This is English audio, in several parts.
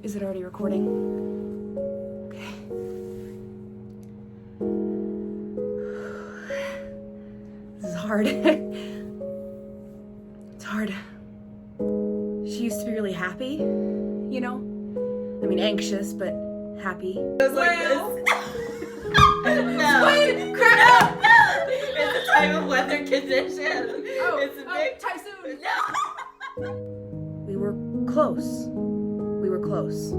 Is it already recording? Okay. This is hard. It's hard. She used to be really happy, you know? I mean, anxious, but happy. It was like this. No. Wait, crap up! It's a type of weather condition. It's a big typhoon. No. We were close. We were close.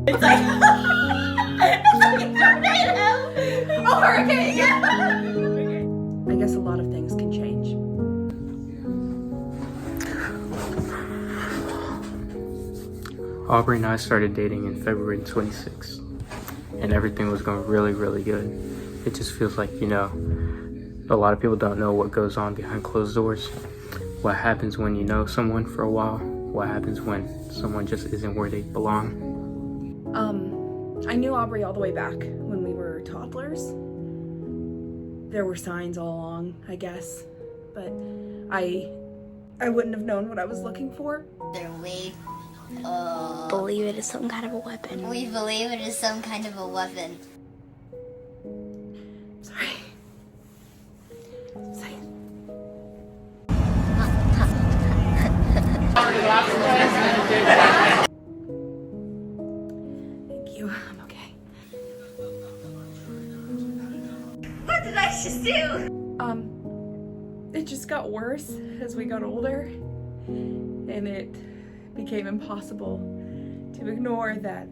It's like it's like a tornado. Oh, hurricane! Yeah. I guess a lot of things can change. Aubria and I started dating in February 26th, and everything was going really, really good. It just feels like, you know, a lot of people don't know what goes on behind closed doors. What happens when you know someone for a while? What happens when someone just isn't where they belong? I knew Aubria all the way back when we were toddlers. There were signs all along, I guess, but I wouldn't have known what I was looking for. We believe it is some kind of a weapon. We believe it is some kind of a weapon. Sorry. Say it. Thank you. I'm okay. What did I just do? It just got worse as we got older, and it became impossible to ignore that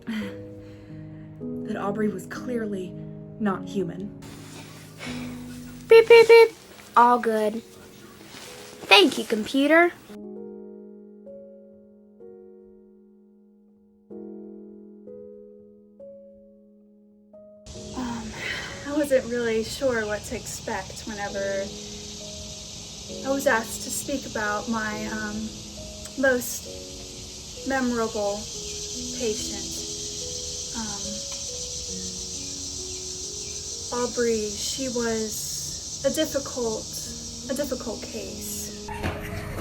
that Aubria was clearly not human. Beep, beep, beep. All good. Thank you, computer. I wasn't really sure what to expect whenever I was asked to speak about my most memorable patient. Aubria, she was a difficult case.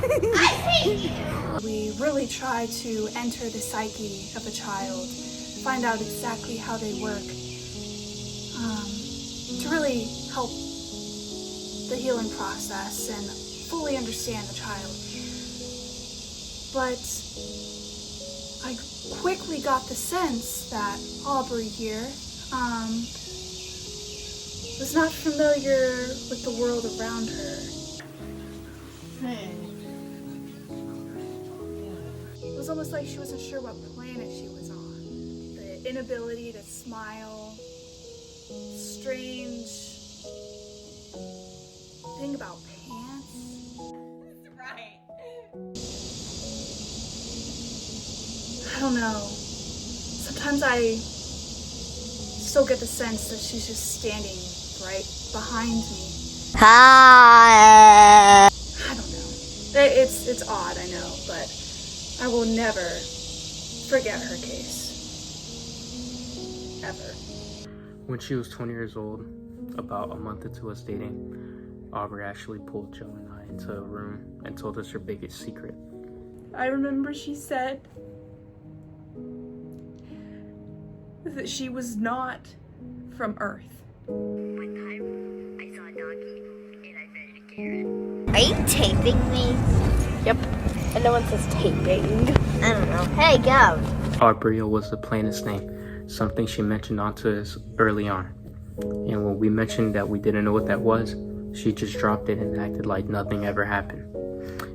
I hate you! We really try to enter the psyche of a child, find out exactly how they work, to really help the healing process and fully understand the child. But I quickly got the sense that Aubria here was not familiar with the world around her. It was almost like she wasn't sure what planet she was on. The inability to smile, strange thing about pants. Right. I don't know. Sometimes I still get the sense that she's just standing right behind me. Hi! I don't know. It's odd, I know, but I will never forget her case. Ever. When she was 20 years old, about a month into us dating, Aubria actually pulled Joe and I into a room and told us her biggest secret. I remember she said that she was not from Earth. One time, I saw a doggy and I fed it a carrot. Are you taping me? Yep. And no one says taping. I don't know. Hey, go! Aubria was the plainest name, something she mentioned onto us early on. And when we mentioned that we didn't know what that was, she just dropped it and acted like nothing ever happened.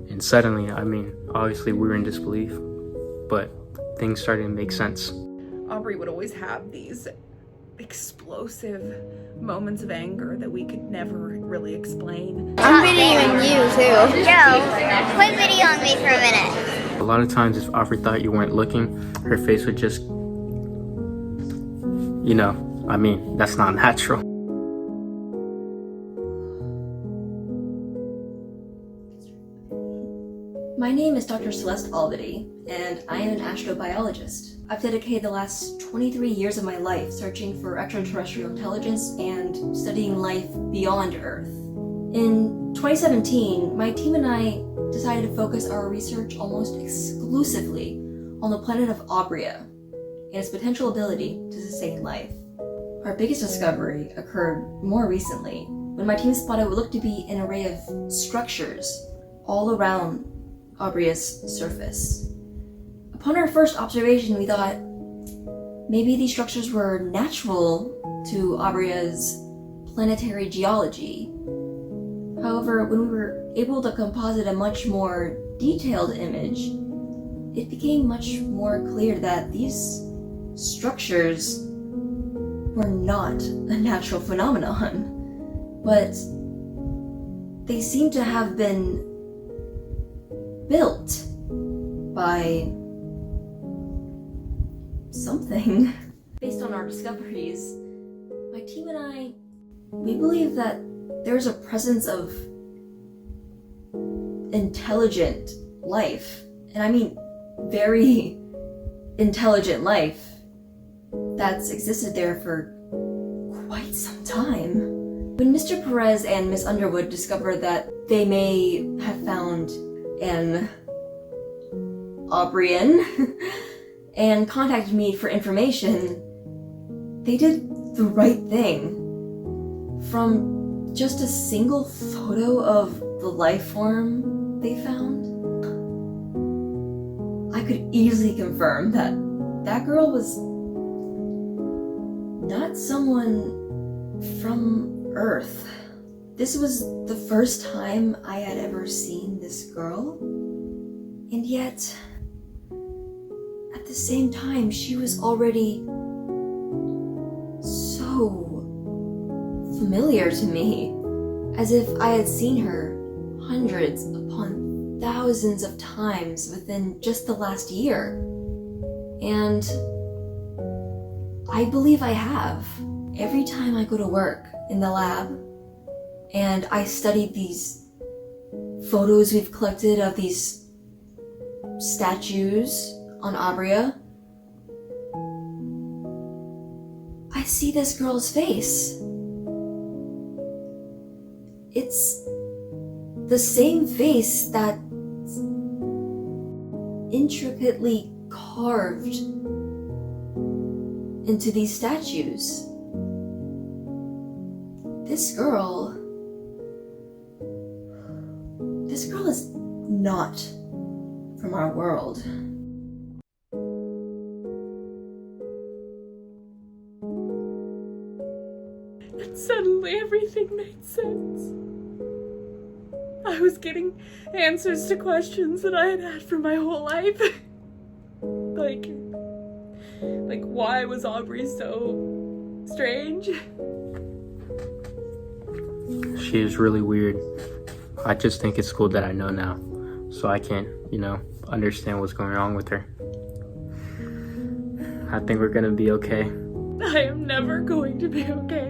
And suddenly, I mean, obviously we were in disbelief, but things started to make sense. Aubria would always have these explosive moments of anger that we could never really explain. I'm videoing you too. Joe, quit video on me for a minute. A lot of times if Aubria thought you weren't looking, her face would just, you know, I mean, that's not natural. My name is Dr. Celeste Albity, and I am an astrobiologist. I've dedicated the last 23 years of my life searching for extraterrestrial intelligence and studying life beyond Earth. In 2017, my team and I decided to focus our research almost exclusively on the planet of Aubria and its potential ability to sustain life. Our biggest discovery occurred more recently when my team spotted what looked to be an array of structures all around Aubria's surface. Upon our first observation, we thought maybe these structures were natural to Aubria's planetary geology. However, when we were able to composite a much more detailed image, it became much more clear that these structures were not a natural phenomenon, but they seem to have been built by something. Based on our discoveries, my team and I, we believe that there's a presence of intelligent life, and I mean very intelligent life, that's existed there for quite some time. When Mr. Perez and Miss Underwood discovered that they may have found an Aubrian and contacted me for information, they did the right thing. From just a single photo of the life form they found, I could easily confirm that that girl was not someone from Earth. This was the first time I had ever seen this girl, and yet, at the same time, she was already so familiar to me, as if I had seen her hundreds upon thousands of times within just the last year. And I believe I have. Every time I go to work in the lab and I study these photos we've collected of these statues on Aubria, I see this girl's face. It's the same face that's intricately carved into these statues. This girl is not from our world. And suddenly everything made sense. I was getting answers to questions that I had had for my whole life. like why was Aubrey so strange? She is really weird. I just think it's cool that I know now, so I can, understand what's going on with her. I think we're gonna be okay. I am never going to be okay.